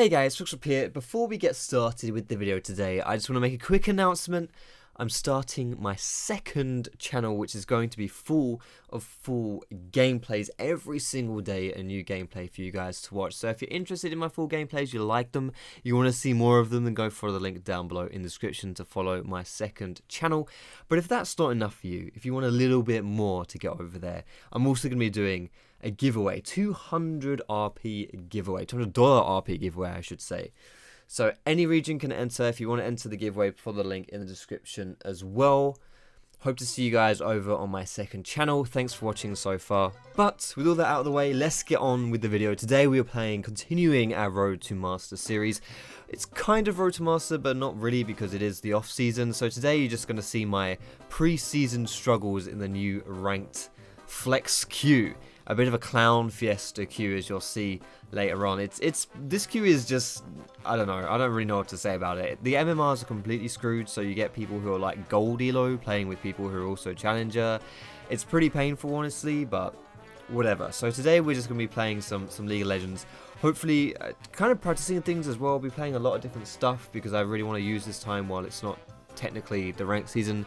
Hey guys, Foxdrop here. Before we get started with the video today, I just want to make a quick announcement. I'm starting my second channel, which is going to be full gameplays every single day, a new gameplay for you guys to watch. So if you're interested in my full gameplays, you like them, you want to see more of them, then go follow the link down below in the description to follow my second channel. But if that's not enough for you, if you want a little bit more to get over there, I'm also going to be doing a giveaway, 200 RP giveaway, $200 RP giveaway, I should say. So any region can enter. If you want to enter the giveaway, follow the link in the description as well. Hope to see you guys over on my second channel. Thanks for watching so far. But with all that out of the way, let's get on with the video. Today we are continuing our Road to Master series. It's kind of Road to Master, but not really because it is the off season. So today you're just going to see my pre-season struggles in the new ranked flex queue. A bit of a clown fiesta queue, as you'll see later on. This queue is just, I don't know, I don't really know what to say about it. The MMRs are completely screwed, so you get people who are like gold elo playing with people who are also challenger. It's pretty painful, honestly, but whatever. So today we're just going to be playing some League of Legends. Hopefully, kind of practicing things as well. I'll be playing a lot of different stuff because I really want to use this time while it's not technically the ranked season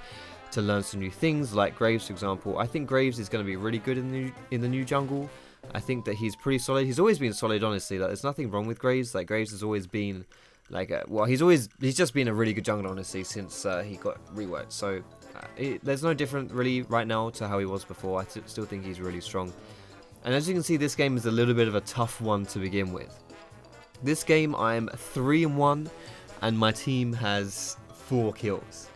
to learn some new things, like Graves, for example. I think Graves is going to be really good in the new jungle. I think that he's pretty solid. He's always been solid, honestly. Like, there's nothing wrong with Graves. Like, Graves has always been like, he's just been a really good jungler, honestly, since he got reworked. So there's no different really right now to how he was before. I still think he's really strong. And as you can see, this game is a little bit of a tough one to begin with. This game, I'm 3-1, and my team has 4 kills.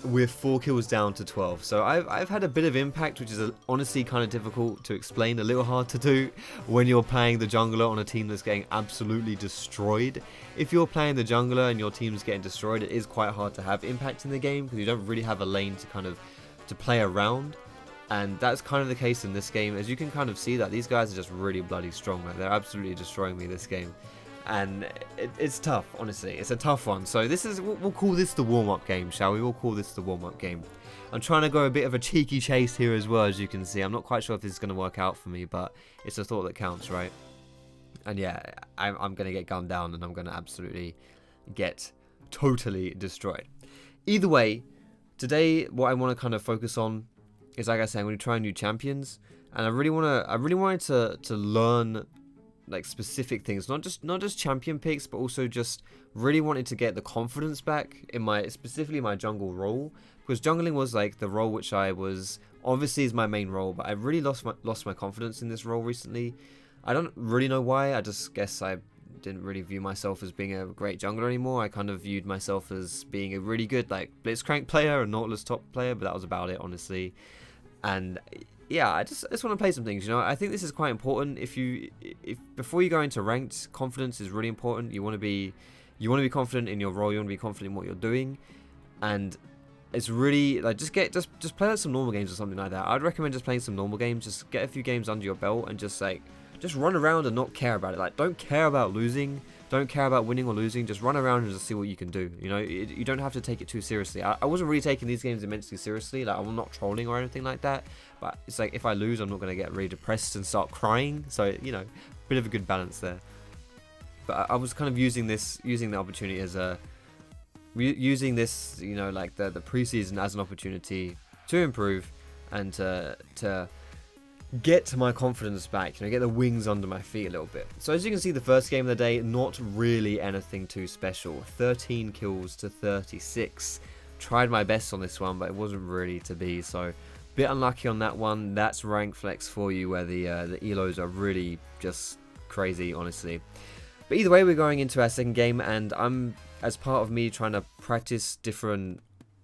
With 4 kills down to 12, so I've had a bit of impact, which is honestly kind of difficult to explain, a little hard to do when you're playing the jungler on a team that's getting absolutely destroyed. If you're playing the jungler and your team's getting destroyed, it is quite hard to have impact in the game because you don't really have a lane to play around, and that's kind of the case in this game. As you can kind of see, that these guys are just really bloody strong. Like, they're absolutely destroying me this game. And it's tough, honestly. It's a tough one. So we'll call this the warm-up game, shall we? We'll call this the warm-up game. I'm trying to go a bit of a cheeky chase here as well, as you can see. I'm not quite sure if this is going to work out for me, but it's a thought that counts, right? And yeah, I'm going to get gunned down, and I'm going to absolutely get totally destroyed. Either way, today what I want to kind of focus on is, like I said, I'm going to try new champions, and I really wanted to learn like specific things, not just champion picks, but also just really wanted to get the confidence back in specifically my jungle role, because jungling was like the role which I was obviously is my main role, but I really lost my confidence in this role recently. I don't really know why. I just guess I didn't really view myself as being a great jungler anymore. I kind of viewed myself as being a really good like Blitzcrank player and Nautilus top player, but that was about it, honestly. And yeah, I just want to play some things, you know. I think this is quite important. If before you go into ranked, confidence is really important. You want to be confident in your role. You want to be confident in what you're doing, and it's really like just play like some normal games or something like that. I'd recommend just playing some normal games. Just get a few games under your belt and just run around and not care about it. Like, don't care about losing. Don't care about winning or losing. Just run around and just see what you can do. You know, you don't have to take it too seriously. I wasn't really taking these games immensely seriously. Like, I'm not trolling or anything like that. But it's like, if I lose, I'm not going to get really depressed and start crying. So, you know, bit of a good balance there. But I was kind of using the opportunity as using this, you know, like the preseason as an opportunity to improve and to get my confidence back, you know, get the wings under my feet a little bit. So as you can see, the first game of the day, not really anything too special. 13 kills to 36. Tried my best on this one, but it wasn't really to be, so bit unlucky on that one. That's rank flex for you, where the elos are really just crazy, honestly. But either way, we're going into our second game, and as part of me trying to practice different,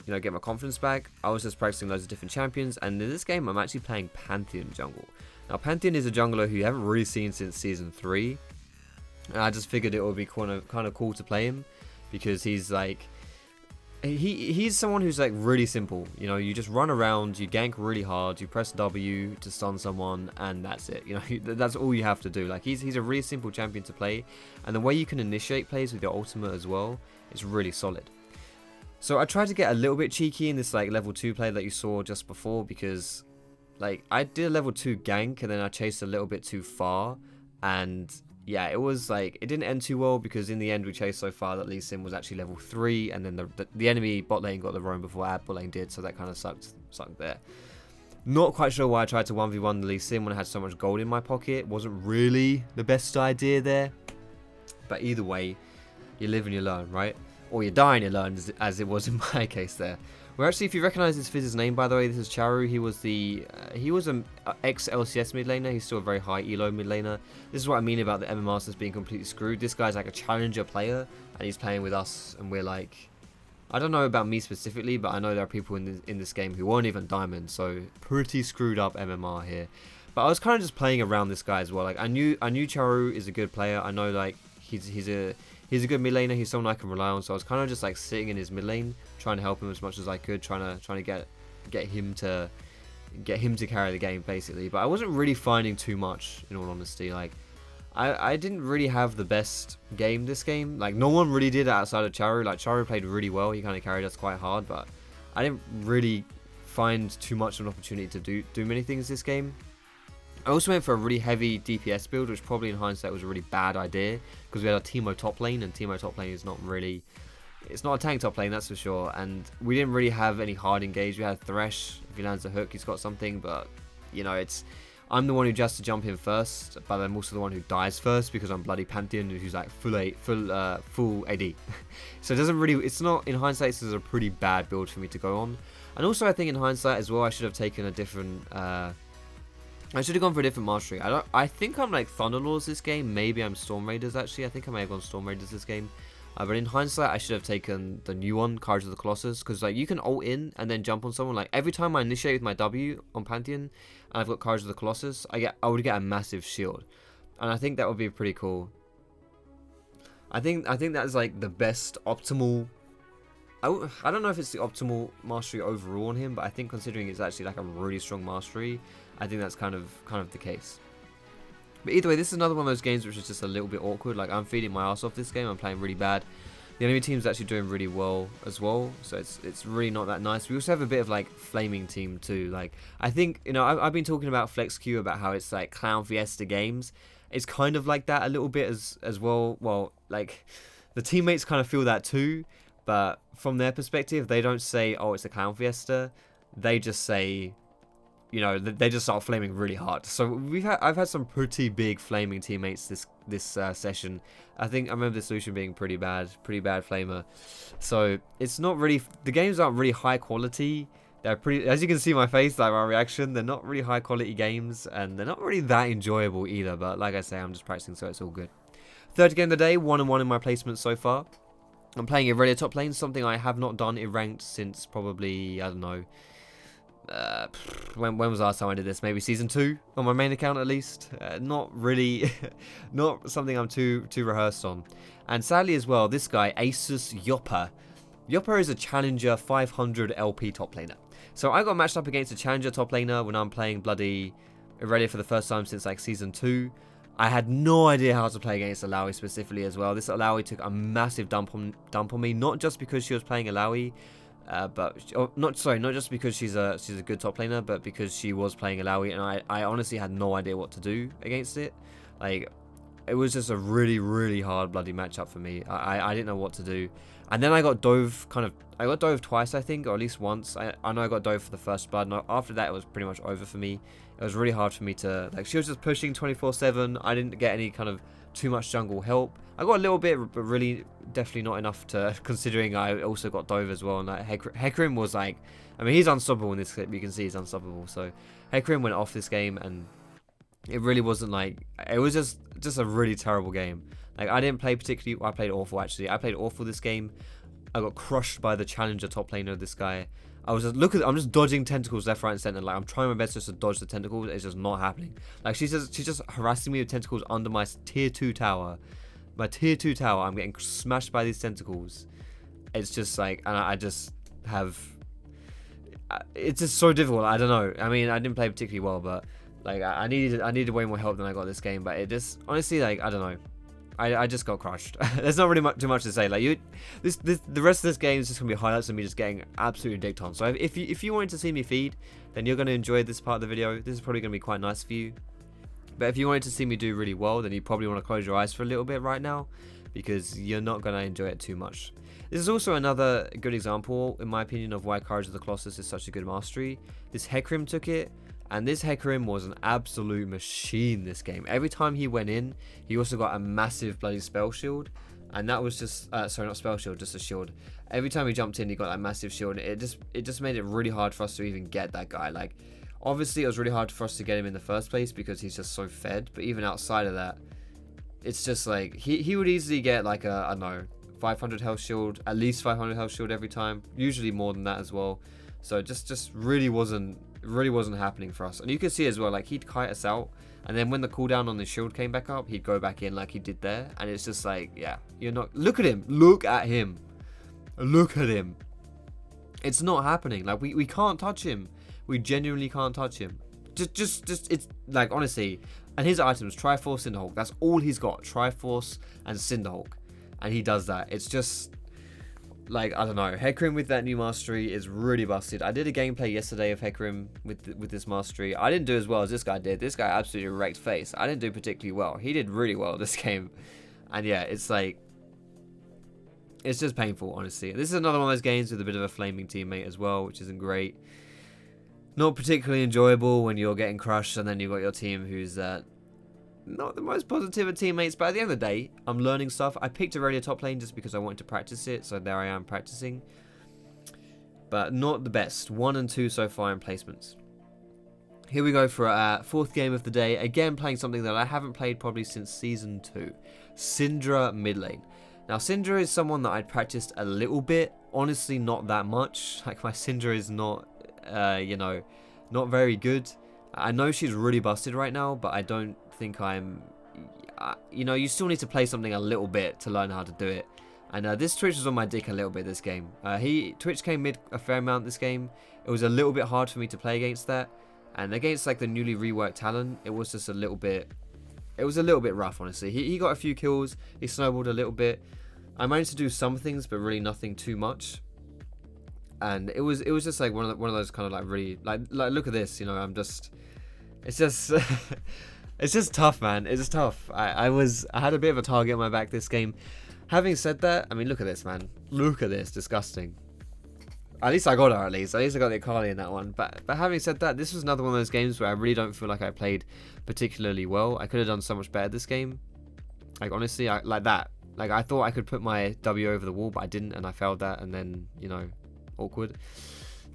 you know, get my confidence back, I was just practicing loads of different champions, and in this game I'm actually playing Pantheon jungle. Now Pantheon is a jungler who you haven't really seen since season 3, and I just figured it would be kind of cool to play him, because he's like, he's someone who's like really simple. You know, you just run around, you gank really hard, you press W to stun someone, and that's it. You know, that's all you have to do. Like, he's a really simple champion to play, and the way you can initiate plays with your ultimate as well is really solid. So I tried to get a little bit cheeky in this like level 2 play that you saw just before, because like I did a level 2 gank and then I chased a little bit too far, and yeah, it was like, it didn't end too well, because in the end we chased so far that Lee Sin was actually level 3, and then the enemy bot lane got the roam before our bot lane did, so that kind of sucked there. Not quite sure why I tried to 1v1 the Lee Sin when I had so much gold in my pocket. Wasn't really the best idea there. But either way, you live and you learn, right? Or you die and you learn, as it was in my case there. Well, actually, if you recognize this Fizz's name, by the way, this is Charu. He was an ex-LCS mid laner. He's still a very high elo mid laner. This is what I mean about the MMRs being completely screwed. This guy's like a challenger player, and he's playing with us, and we're like, I don't know about me specifically, but I know there are people in this game who weren't even diamond, so pretty screwed up MMR here. But I was kind of just playing around this guy as well. Like I knew Charu is a good player. I know like he's a good mid laner. He's someone I can rely on. So I was kind of just like sitting in his mid lane, trying to help him as much as I could, trying to get him to carry the game basically. But I wasn't really finding too much, in all honesty. Like I didn't really have the best game this game. Like no one really did outside of Charu. Like Charu played really well. He kind of carried us quite hard, but I didn't really find too much of an opportunity to do many things this game. I also went for a really heavy DPS build, which probably in hindsight was a really bad idea, because we had a Teemo top lane, and Teemo top lane is not really, it's not a tank top lane, that's for sure. And we didn't really have any hard engage. We had Thresh. If he lands a hook, he's got something, but you know, I'm the one who just to jump in first, but I'm also the one who dies first, because I'm bloody Pantheon, who's like full AD. So it doesn't really, it's not, in hindsight, this is a pretty bad build for me to go on. And also I think in hindsight as well, I should have taken a different, I should have gone for a different mastery. I think I'm like Thunderlords this game. Maybe I'm Storm Raiders actually. I think I may have gone Storm Raiders this game. But in hindsight, I should have taken the new one, Courage of the Colossus, because like you can ult in and then jump on someone. Like every time I initiate with my W on Pantheon, and I've got Courage of the Colossus, I would get a massive shield, and I think that would be pretty cool. I think that's like the best optimal. I don't know if it's the optimal mastery overall on him, but I think considering it's actually like a really strong mastery, I think that's kind of the case. But either way, this is another one of those games which is just a little bit awkward. Like I'm feeding my ass off this game. I'm playing really bad. The enemy team's actually doing really well as well, so it's really not that nice. We also have a bit of like flaming team too. Like I think, you know, I've been talking about Flex Q, about how it's like clown fiesta games. It's kind of like that a little bit as well. Well, like the teammates kind of feel that too, but from their perspective, they don't say, oh, it's a clown fiesta. They just say, you know, they just start flaming really hard. So I've had some pretty big flaming teammates this session. I remember the solution being pretty bad flamer. So it's not really, the games aren't really high quality. They're pretty, as you can see my face, like my reaction, they're not really high quality games, and they're not really that enjoyable either. But like I say, I'm just practicing, so it's all good. Third game of the day, 1-1 in my placements so far. I'm playing Irelia top lane, something I have not done in ranked since probably, I don't know, when was the last time I did this? Maybe season 2 on my main account at least. Not really, not something I'm too rehearsed on. And sadly as well, this guy Asus Yopper is a challenger 500 LP top laner. So I got matched up against a challenger top laner when I'm playing bloody Irelia for the first time since like season 2. I had no idea how to play against Alawi specifically as well. This Alawi took a massive dump on me, not just because she was playing Alawi, not just because she's a good top laner, but because she was playing Alawi, and I honestly had no idea what to do against it. Like, it was just a really hard bloody matchup for me. I didn't know what to do, and then I got dove twice, I think, or at least once. I know I got dove for the first blood, and after that it was pretty much over for me. It was really hard for me to, like, she was just pushing 24/7. I didn't get any kind of too much jungle help. I got a little bit, but really definitely not enough to, considering I also got dove as well. And like Hecarim was like, I mean, he's unstoppable in this clip. You can see he's unstoppable. So Hecarim went off this game, and it really wasn't like, it was just a really terrible game. Like, I didn't play particularly, I played awful actually. I played awful this game. I got crushed by the challenger top laner, this guy. I'm just dodging tentacles left, right, and center. Like, I'm trying my best just to dodge the tentacles. It's just not happening. Like, she's just harassing me with tentacles under my tier 2 tower. My tier 2 tower, I'm getting smashed by these tentacles. It's just like, and I just have, it's just so difficult. I don't know. I mean, I didn't play particularly well, but like, I needed way more help than I got this game. But it just, honestly, like, I don't know. I just got crushed. There's not really too much to say. Like, the rest of this game is just gonna be highlights of me just getting absolutely dicked on. So if you wanted to see me feed, then you're gonna enjoy this part of the video. This is probably gonna be quite nice for you. But if you wanted to see me do really well, then you probably want to close your eyes for a little bit right now, because you're not going to enjoy it too much. This is also another good example, in my opinion, of why Courage of the Colossus is such a good mastery. This Hecarim took it, and this Hecarim was an absolute machine this game. Every time he went in, he also got a massive bloody spell shield, and that was just, sorry, not spell shield, just a shield. Every time he jumped in, he got that massive shield. It just made it really hard for us to even get that guy. Like, obviously, it was really hard for us to get him in the first place because he's just so fed. But even outside of that, it's just like he would easily get like a, I don't know, 500 health shield, at least 500 health shield every time. Usually more than that as well. So it just really wasn't happening for us. And you can see as well, like, he'd kite us out, and then when the cooldown on the shield came back up, he'd go back in like he did there. And it's just like, yeah, you're not. Look at him. Look at him. Look at him. It's not happening. Like, we can't touch him. We genuinely can't touch him. Just it's like, honestly. And his items, Triforce, Cinderhulk. That's all he's got. Triforce and Cinderhulk. And he does that. It's just like, I don't know. Hecarim with that new mastery is really busted. I did a gameplay yesterday of Hecarim with this mastery. I didn't do as well as this guy did. This guy absolutely wrecked face. I didn't do particularly well. He did really well this game. And yeah, it's like, it's just painful, honestly. This is another one of those games with a bit of a flaming teammate as well, which isn't great. Not particularly enjoyable when you're getting crushed and then you've got your team who's not the most positive of teammates. But at the end of the day, I'm learning stuff. I picked Aurelia top lane just because I wanted to practice it, so there I am practicing. But not the best. 1 and 2 so far in placements. Here we go for our fourth game of the day. Again, playing something that I haven't played probably since Season 2. Syndra mid lane. Now, Syndra is someone that I'd practiced a little bit. Honestly, not that much. Like, my Syndra is not, you know, not very good. I know she's really busted right now, but I don't think I'm... you know, you still need to play something a little bit to learn how to do it. And this Twitch was on my dick a little bit this game. Twitch came mid a fair amount this game. It was a little bit hard for me to play against that. And against, like, the newly reworked Talon, it was just a little bit... It was a little bit rough, honestly. He got a few kills. He snowballed a little bit. I managed to do some things, but really nothing too much. And it was just like one of those kind of like really like look at this, you know. I'm just, it's just it's just tough, man. It's just tough. I had a bit of a target on my back this game. Having said that, I mean, look at this, man. Look at this, disgusting. At least I got her. At least I got the Akali in that one. But having said that, this was another one of those games where I really don't feel like I played particularly well. I could have done so much better this game. Like, honestly, like that. Like, I thought I could put my W over the wall, but I didn't, and I failed that, and then, you know, awkward.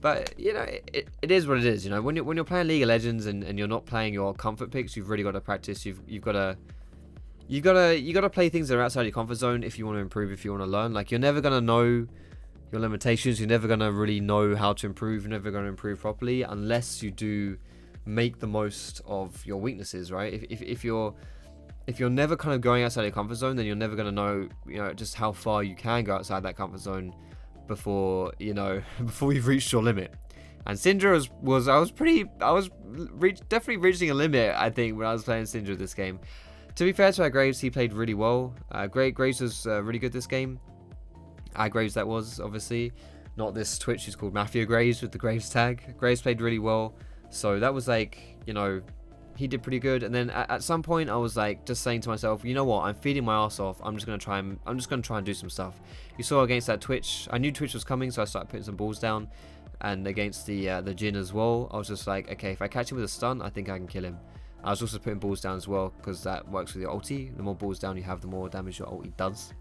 But, you know, it is what it is, you know. When you're playing League of Legends and you're not playing your comfort picks, you've really got to practice. You've got to play things that are outside your comfort zone if you want to improve, if you want to learn. Like, you're never going to know your limitations. You're never going to really know how to improve. You're never going to improve properly unless you do make the most of your weaknesses, right? If you're never kind of going outside your comfort zone, then you're never going to know, you know, just how far you can go outside that comfort zone before, you know, before you've reached your limit. And Syndra I was definitely reaching a limit, I think, when I was playing Syndra this game. To be fair to our Graves, he played really well. Graves was really good this game. Our Graves, that was, obviously. Not this Twitch who's called Mafia Graves with the Graves tag. Graves played really well. So that was like, you know, he did pretty good. And then at some point I was like just saying to myself, you know what, I'm feeding my ass off. I'm just gonna try and do some stuff. You saw against that Twitch, I knew Twitch was coming, so I started putting some balls down. And against the Jhin as well, I was just like, okay, if I catch him with a stun, I think I can kill him. I was also putting balls down as well, because that works with your ulti. The more balls down you have, the more damage your ulti does.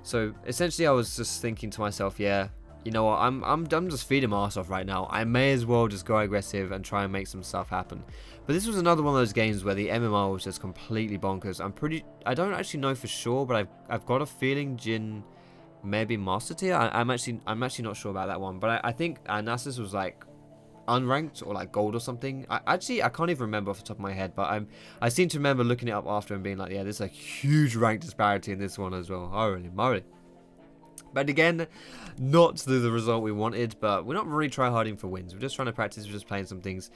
So essentially I was just thinking to myself, yeah, you know what, I'm just feeding my ass off right now. I may as well just go aggressive and try and make some stuff happen. But this was another one of those games where the MMR was just completely bonkers. I don't actually know for sure, but I've got a feeling Jhin may be Master Tier. I'm actually not sure about that one. But I think Nasus was like unranked or like gold or something. I can't even remember off the top of my head, but I seem to remember looking it up after and being like, yeah, there's a huge rank disparity in this one as well. Holy moly. But again, not the result we wanted, but we're not really tryharding for wins. We're just trying to practice, we're just playing some things.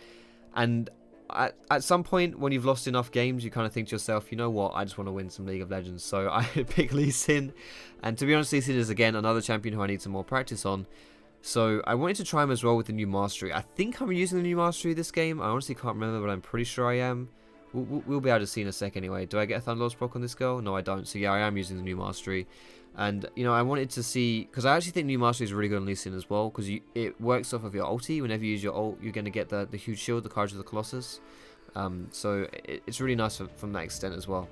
And at some point, when you've lost enough games, you kind of think to yourself, you know what, I just want to win some League of Legends. So I pick Lee Sin. And to be honest, Lee Sin is, again, another champion who I need some more practice on. So I wanted to try him as well with the new mastery. I think I'm using the new mastery this game. I honestly can't remember, but I'm pretty sure I am. we'll be able to see in a sec anyway. Do I get a Thunderlord's proc on this girl? No, I don't. So yeah, I am using the new mastery. And, you know, I wanted to see, because I actually think new mastery is really good on Lee Sin as well, because it works off of your ulti. Whenever you use your ult, you're going to get the huge shield, the Courage of the Colossus. So it's really nice from that extent as well.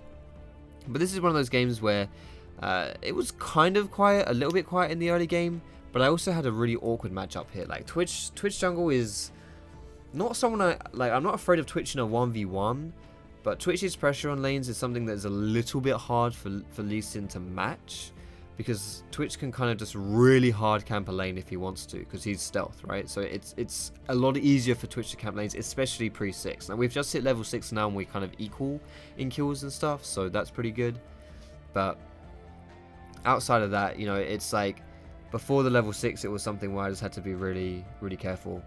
But this is one of those games where it was kind of quiet, a little bit quiet in the early game, but I also had a really awkward matchup here. Like, Twitch jungle is not someone I'm not afraid of Twitch in a 1v1, but Twitch's pressure on lanes is something that is a little bit hard for Lee Sin to match. Because Twitch can kind of just really hard camp a lane if he wants to, because he's stealth, right? So it's a lot easier for Twitch to camp lanes, especially pre-6. Now, we've just hit level 6 now, and we're kind of equal in kills and stuff, so that's pretty good. But outside of that, you know, it's like, before the level 6, it was something where I just had to be really, really careful.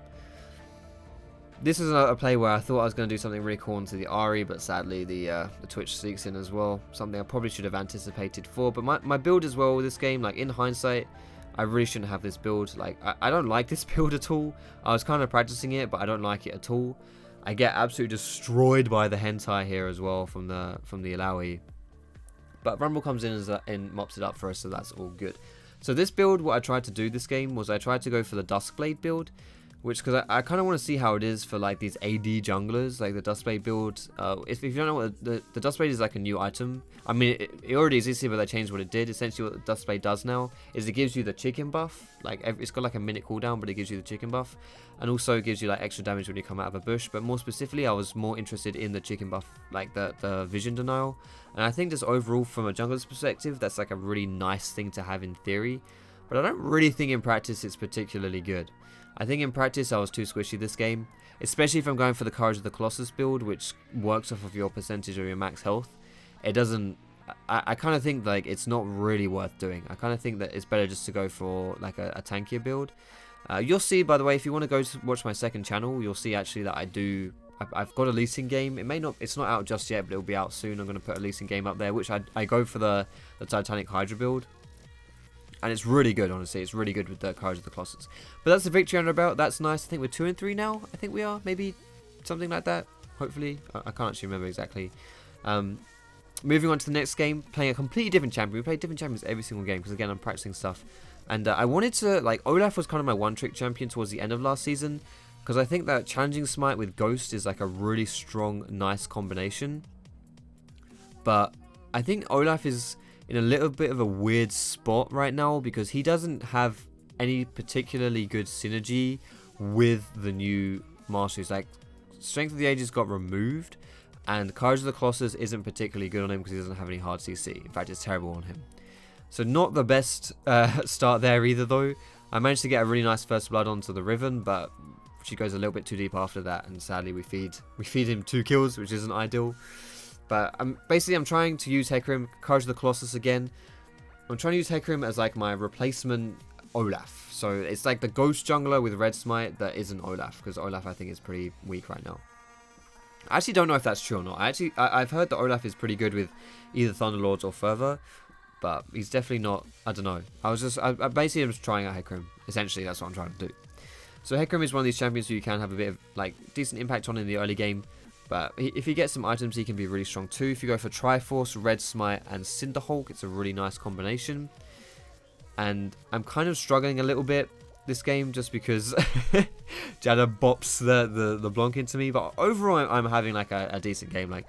This is a play where I thought I was going to do something really cool into the Ahri, but sadly the Twitch sneaks in as well. Something I probably should have anticipated for. But my build as well with this game, like in hindsight, I really shouldn't have this build. Like I don't like this build at all. I was kind of practicing it, but I don't like it at all. I get absolutely destroyed by the hentai here as well from the Alawi. But Rumble comes in and mops it up for us, so that's all good. So this build, what I tried to do this game was I tried to go for the Duskblade build. Which, because I kind of want to see how it is for like these AD junglers, like the Duskblade build. If you don't know what the Duskblade is, like a new item. I mean, it already existed, but they changed what it did. Essentially, what the Duskblade does now is it gives you the chicken buff. Like it's got like a minute cooldown, but it gives you the chicken buff, and also gives you like extra damage when you come out of a bush. But more specifically, I was more interested in the chicken buff, like the vision denial. And I think just overall, from a jungler's perspective, that's like a really nice thing to have in theory. But I don't really think in practice it's particularly good. I think in practice I was too squishy this game, especially if I'm going for the Courage of the Colossus build, which works off of your percentage of your max health. It doesn't, I kind of think like it's not really worth doing. I kind of think that it's better just to go for like a tankier build. You'll see, by the way, if you want to go to watch my second channel, you'll see actually that I've got a Lee Sin game. It's not out just yet, but it'll be out soon. I'm going to put a Lee Sin game up there, which I go for the Titanic Hydra build. And it's really good, honestly. It's really good with the Courage of the Colossus. But that's the victory under our belt. That's nice. I think we're 2 and 3 now. I think we are. Maybe something like that. Hopefully. I can't actually remember exactly. Moving on to the next game. Playing a completely different champion. We play different champions every single game. Because, again, I'm practicing stuff. And I wanted to... Like, Olaf was kind of my one-trick champion towards the end of last season. Because I think that Challenging Smite with Ghost is, like, a really strong, nice combination. But I think Olaf is... in a little bit of a weird spot right now because he doesn't have any particularly good synergy with the new masters. Like, Strength of the Ages got removed, and Courage of the Colossus isn't particularly good on him because he doesn't have any hard CC. In fact, it's terrible on him. So not the best start there either, though. I managed to get a really nice first blood onto the Riven, but she goes a little bit too deep after that, and sadly we feed him 2 kills, which isn't ideal. But I'm trying to use Hecarim, Courage of the Colossus again. I'm trying to use Hecarim as like my replacement Olaf. So it's like the Ghost Jungler with Red Smite that isn't Olaf, because Olaf I think is pretty weak right now. I actually don't know if that's true or not. I've heard that Olaf is pretty good with either Thunderlords or Fervor, but he's definitely not. I don't know. I basically am just trying out Hecarim. Essentially, that's what I'm trying to do. So Hecarim is one of these champions who you can have a bit of like decent impact on in the early game. But if you get some items, he can be really strong too. If you go for Triforce, Red Smite, and Cinderhulk, it's a really nice combination. And I'm kind of struggling a little bit this game just because Jada bops the Blanc into me. But overall, I'm having like a decent game. Like,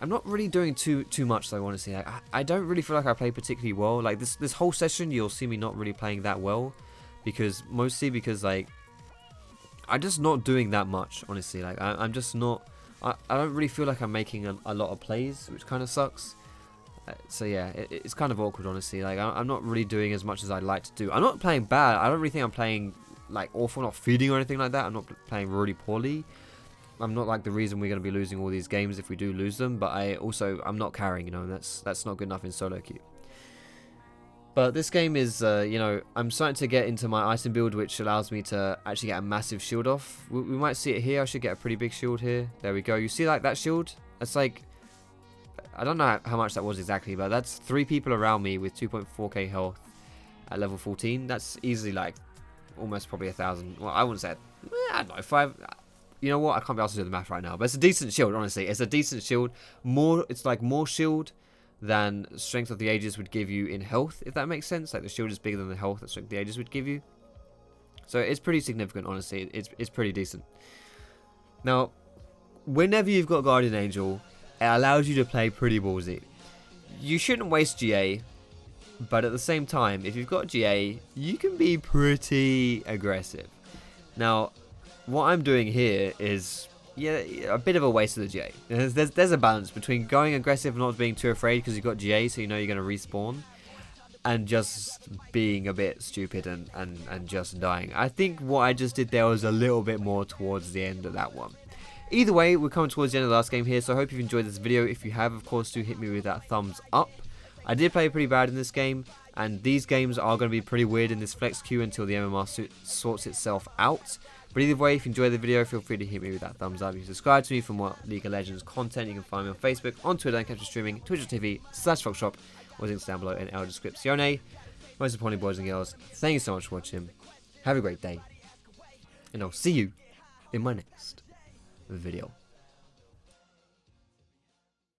I'm not really doing too much, though, honestly. Like, I don't really feel like I play particularly well. Like this whole session, you'll see me not really playing that well, mostly because like I'm just not doing that much, honestly. Like I'm just not. I don't really feel like I'm making a lot of plays, which kind of sucks. So yeah, it's kind of awkward, honestly. Like I'm not really doing as much as I'd like to do. I'm not playing bad. I don't really think I'm playing like awful, not feeding or anything like that. I'm not playing really poorly. I'm not like the reason we're going to be losing all these games if we do lose them. But I'm not carrying, and that's not good enough in solo queue. But this game is, I'm starting to get into my item build, which allows me to actually get a massive shield off. We might see it here. I should get a pretty big shield here. There we go. You see, like, that shield? It's like, I don't know how much that was exactly, but that's 3 people around me with 2.4k health at level 14. That's easily, like, almost probably 1,000. Well, I wouldn't say, I don't know, 5... you know what? I can't be able to do the math right now, but it's a decent shield. Honestly, it's a decent shield. It's like more shield than Strength of the Ages would give you in health, if that makes sense. Like the shield is bigger than the health that Strength of the Ages would give you. So it's pretty significant, honestly. It's pretty decent. Now, whenever you've got Guardian Angel, it allows you to play pretty ballsy. You shouldn't waste GA, but at the same time, if you've got GA, you can be pretty aggressive. Now, what I'm doing here is, yeah, a bit of a waste of the GA. There's a balance between going aggressive and not being too afraid because you've got GA, so you know you're going to respawn, and just being a bit stupid and just dying. I think what I just did there was a little bit more towards the end of that one. Either way, we're coming towards the end of the last game here, so I hope you've enjoyed this video. If you have, of course, do hit me with that thumbs up. I did play pretty bad in this game, and these games are going to be pretty weird in this flex queue until the MMR sorts itself out. But either way, if you enjoyed the video, feel free to hit me with that thumbs up. You can subscribe to me for more League of Legends content. You can find me on Facebook, on Twitter, and catch me streaming, twitch.tv/Foxdrop, or links down below in El Descriptione. Most importantly, boys and girls, thank you so much for watching. Have a great day, and I'll see you in my next video.